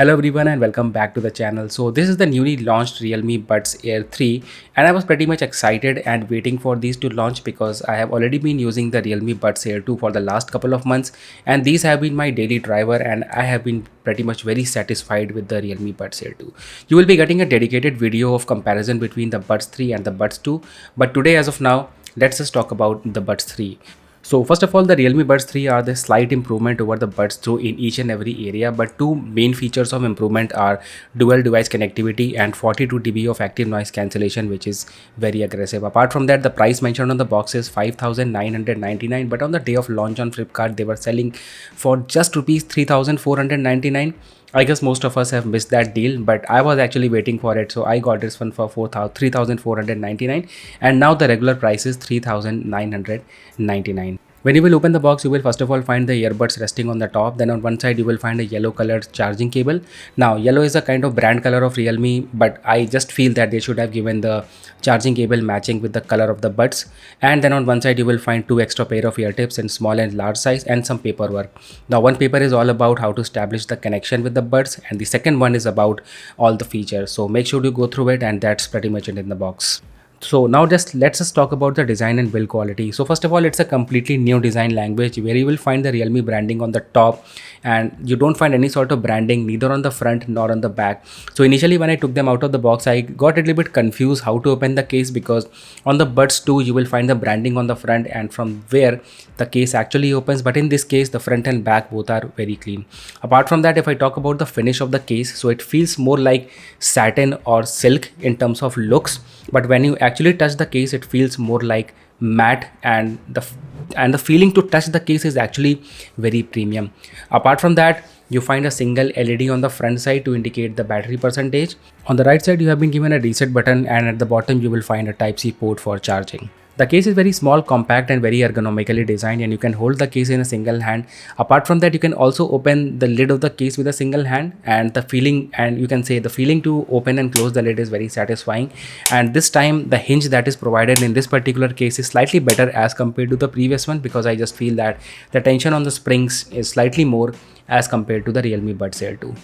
Hello everyone and welcome back to the channel. So this is the newly launched Realme Buds Air 3 and I was pretty much excited and waiting for these to launch because I have already been using the Realme Buds Air 2 for the last couple of months and these have been my daily driver and I have been pretty much very satisfied with the Realme Buds Air 2. You will be getting a dedicated video of comparison between the Buds 3 and the Buds 2, but today as of now, let's just talk about the Buds 3. So first of all, the Realme Buds 3 are the slight improvement over the Buds 2 in each and every area, but two main features of improvement are dual device connectivity and 42 dB of active noise cancellation, which is very aggressive. Apart from that, the price mentioned on the box is 5,999, but on the day of launch on Flipkart, they were selling for just rupees 3,499. I guess most of us have missed that deal, but I was actually waiting for it, so I got this one for 3,499, and now the regular price is 3,999. When you will open the box, you will first of all find the earbuds resting on the top. Then on one side, you will find a yellow colored charging cable. Now, yellow is a kind of brand color of Realme, but I just feel that they should have given the charging cable matching with the color of the buds. And then on one side, you will find two extra pair of ear tips in small and large size and some paperwork. Now, one paper is all about how to establish the connection with the buds, and the second one is about all the features. So make sure to go through it, and that's pretty much it in the box. So now let's just talk about the design and build quality. So first of all, it's a completely new design language where you will find the Realme branding on the top and you don't find any sort of branding neither on the front nor on the back. So initially when I took them out of the box, I got a little bit confused how to open the case because on the Buds 2 you will find the branding on the front and from where the case actually opens, but in this case the front and back both are very clean. Apart from that, if I talk about the finish of the case, so it feels more like satin or silk in terms of looks, but when you actually touch the case it feels more like matte, and the feeling to touch the case is actually very premium. Apart from that, you find a single LED on the front side to indicate the battery percentage. On the right side you have been given a reset button, and at the bottom you will find a Type-C port for charging. The case is very small, compact and very ergonomically designed, and you can hold the case in a single hand. Apart from that, you can also open the lid of the case with a single hand, and the feeling to open and close the lid is very satisfying. And this time the hinge that is provided in this particular case is slightly better as compared to the previous one, because I just feel that the tension on the springs is slightly more as compared to the Realme Buds Air 2.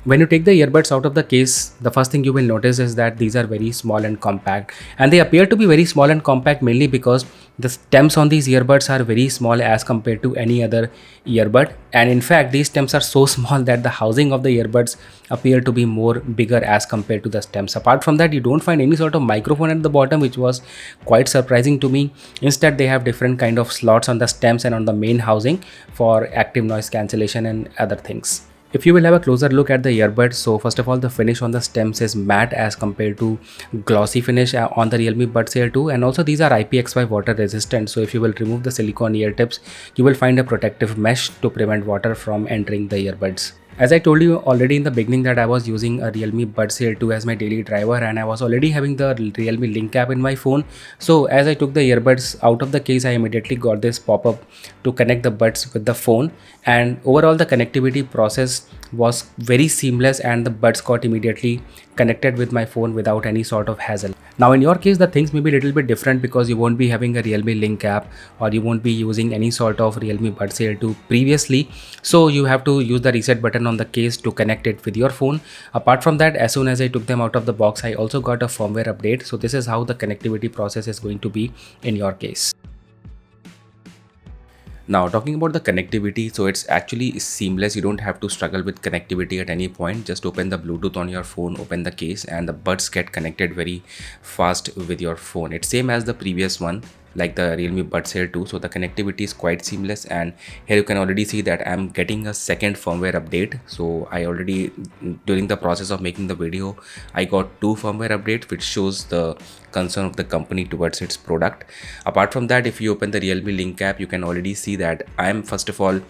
When you take the earbuds out of the case, the first thing you will notice is that these are very small and compact, and they appear to be very small and compact mainly because the stems on these earbuds are very small as compared to any other earbud, and in fact these stems are so small that the housing of the earbuds appear to be more bigger as compared to the stems. Apart from that, you don't find any sort of microphone at the bottom, which was quite surprising to me. Instead, they have different kind of slots on the stems and on the main housing for active noise cancellation and other things. If you will have a closer look at the earbuds, so first of all, the finish on the stems is matte as compared to glossy finish on the Realme Buds Air 2, and also these are IPX5 water resistant. So if you will remove the silicone ear tips, you will find a protective mesh to prevent water from entering the earbuds. As I told you already in the beginning that I was using a Realme Buds Air 2 as my daily driver, and I was already having the Realme Link app in my phone. So as I took the earbuds out of the case, I immediately got this pop-up to connect the buds with the phone, and overall the connectivity process was very seamless and the buds got immediately connected with my phone without any sort of hassle. Now in your case, the things may be a little bit different because you won't be having a Realme Link app or you won't be using any sort of Realme Buds Air 2 previously. So you have to use the reset button on the case to connect it with your phone. Apart from that, as soon as I took them out of the box, I also got a firmware update. So this is how the connectivity process is going to be in your case. Now talking about the connectivity, so it's actually seamless. You don't have to struggle with connectivity at any point. Just open the Bluetooth on your phone, open the case, and the buds get connected very fast with your phone. It's same as the previous one, like the Realme Buds Air 2. So the connectivity is quite seamless, and here you can already see that I'm getting a second firmware update. So I already, during the process of making the video, I got two firmware updates, which shows the concern of the company towards its product. Apart from that, if you open the Realme Link app, you can already see that I'm first of all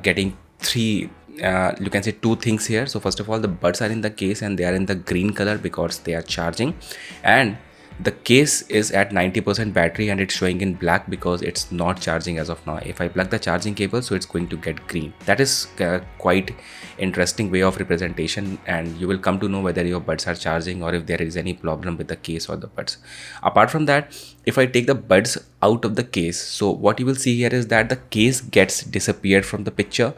getting three, you can say two things here. So first of all, the buds are in the case and they are in the green color because they are charging, and the case is at 90% battery and it's showing in black because it's not charging as of now. If I plug the charging cable, so it's going to get green. That is quite interesting way of representation, and you will come to know whether your buds are charging or if there is any problem with the case or the buds. Apart from that, if I take the buds out of the case, so what you will see here is that the case gets disappeared from the picture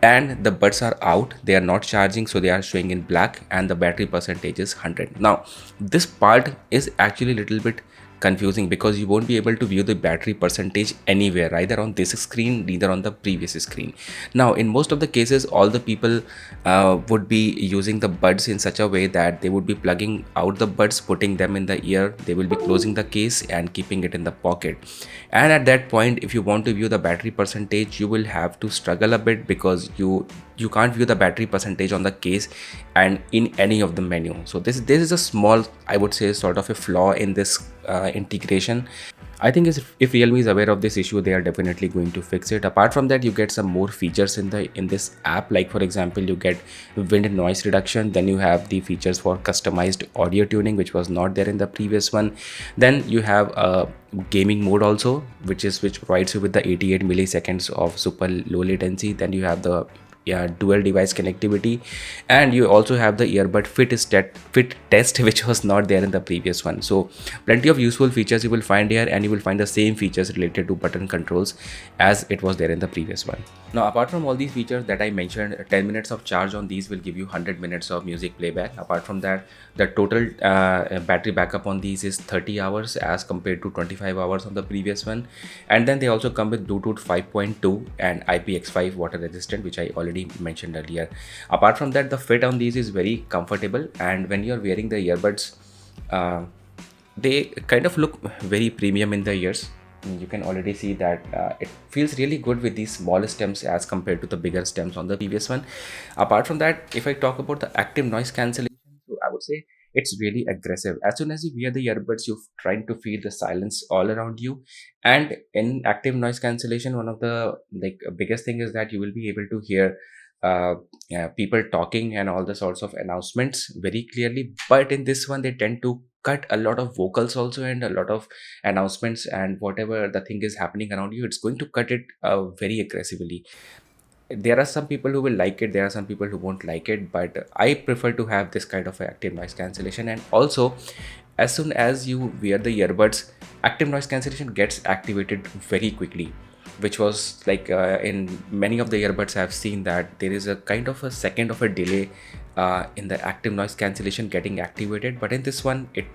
and the buds are out, they are not charging, so they are showing in black, and the battery percentage is 100. Now this part is actually a little bit confusing because you won't be able to view the battery percentage anywhere, either on this screen, neither on the previous screen. Now in most of the cases, all the people would be using the buds in such a way that they would be plugging out the buds, putting them in the ear, they will be closing the case and keeping it in the pocket. And at that point, if you want to view the battery percentage, you will have to struggle a bit, because you can't view the battery percentage on the case and in any of the menu. So this is a small, I would say, sort of a flaw in this integration. I think if Realme is aware of this issue, they are definitely going to fix it. Apart from that, you get some more features in this app. Like for example, you get wind noise reduction. Then you have the features for customized audio tuning, which was not there in the previous one. Then you have a gaming mode also, which provides you with the 88 milliseconds of super low latency. Then you have the dual device connectivity, and you also have the earbud fit test, which was not there in the previous one. So plenty of useful features you will find here, and you will find the same features related to button controls as it was there in the previous one. Now apart from all these features that I mentioned, 10 minutes of charge on these will give you 100 minutes of music playback. Apart from that, the total battery backup on these is 30 hours as compared to 25 hours on the previous one. And then they also come with Bluetooth 5.2 and IPX5 water resistant, which I already mentioned earlier. Apart from that, the fit on these is very comfortable, and when you're wearing the earbuds, they kind of look very premium in the ears. You can already see that it feels really good with these small stems as compared to the bigger stems on the previous one. Apart from that, if I talk about the active noise cancellation, so I would say it's really aggressive. As soon as you wear the earbuds, you're trying to feel the silence all around you. And in active noise cancellation, one of the biggest thing is that you will be able to hear people talking and all the sorts of announcements very clearly. But in this one, they tend to cut a lot of vocals also, and a lot of announcements, and whatever the thing is happening around you, it's going to cut it very aggressively. There are some people who will like it, there are some people who won't like it, but I prefer to have this kind of active noise cancellation. And also, as soon as you wear the earbuds, active noise cancellation gets activated very quickly, which was in many of the earbuds I've seen that there is a kind of a second of a delay in the active noise cancellation getting activated, but in this one it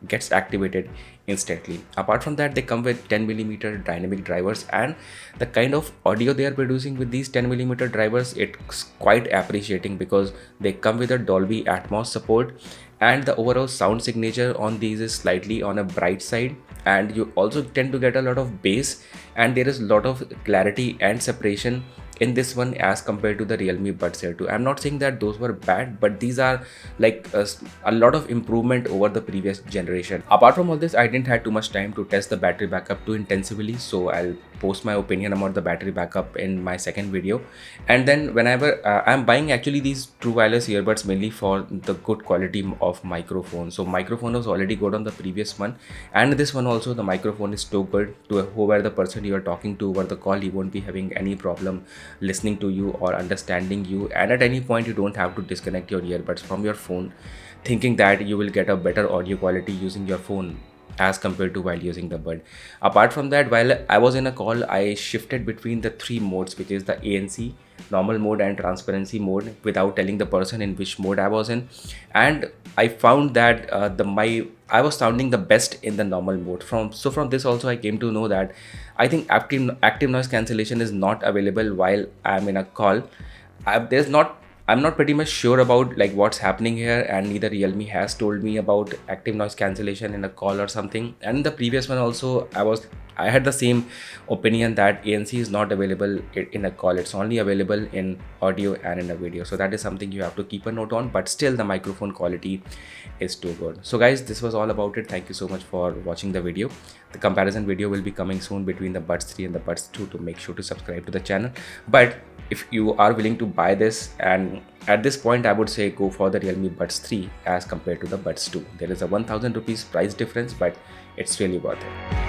gets activated instantly. Apart from that, they come with 10mm dynamic drivers, and the kind of audio they are producing with these 10mm drivers, it's quite appreciating, because they come with a Dolby Atmos support, and the overall sound signature on these is slightly on a bright side, and you also tend to get a lot of bass, and there is a lot of clarity and separation in this one as compared to the Realme Buds Air 2. I'm not saying that those were bad, but these are a lot of improvement over the previous generation. Apart from all this, I didn't have too much time to test the battery backup too intensively, so I'll post my opinion about the battery backup in my second video. And then whenever I'm buying actually these true wireless earbuds mainly for the good quality of microphone. So microphone was already good on the previous one, and this one also, the microphone is too good to whoever the person you are talking to over the call, he won't be having any problem listening to you or understanding you. And at any point, you don't have to disconnect your earbuds from your phone thinking that you will get a better audio quality using your phone as compared to while using the bud. Apart from that, while I was in a call, I shifted between the three modes, which is the ANC, normal mode, and transparency mode, without telling the person in which mode I was in. And I found that I was sounding the best in the normal mode. From this also I came to know that I think active noise cancellation is not available while I'm in a call. I'm not pretty much sure about what's happening here, and neither Realme has told me about active noise cancellation in a call or something. And the previous one also, I had the same opinion that ANC is not available in a call. It's only available in audio and in a video. So that is something you have to keep a note on, but still the microphone quality is too good. So guys, this was all about it. Thank you so much for watching the video. The comparison video will be coming soon between the Buds 3 and the Buds 2, to make sure to subscribe to the channel. But if you are willing to buy this, and at this point I would say go for the Realme Buds 3 as compared to the Buds 2. There is a 1000 rupees price difference, but it's really worth it.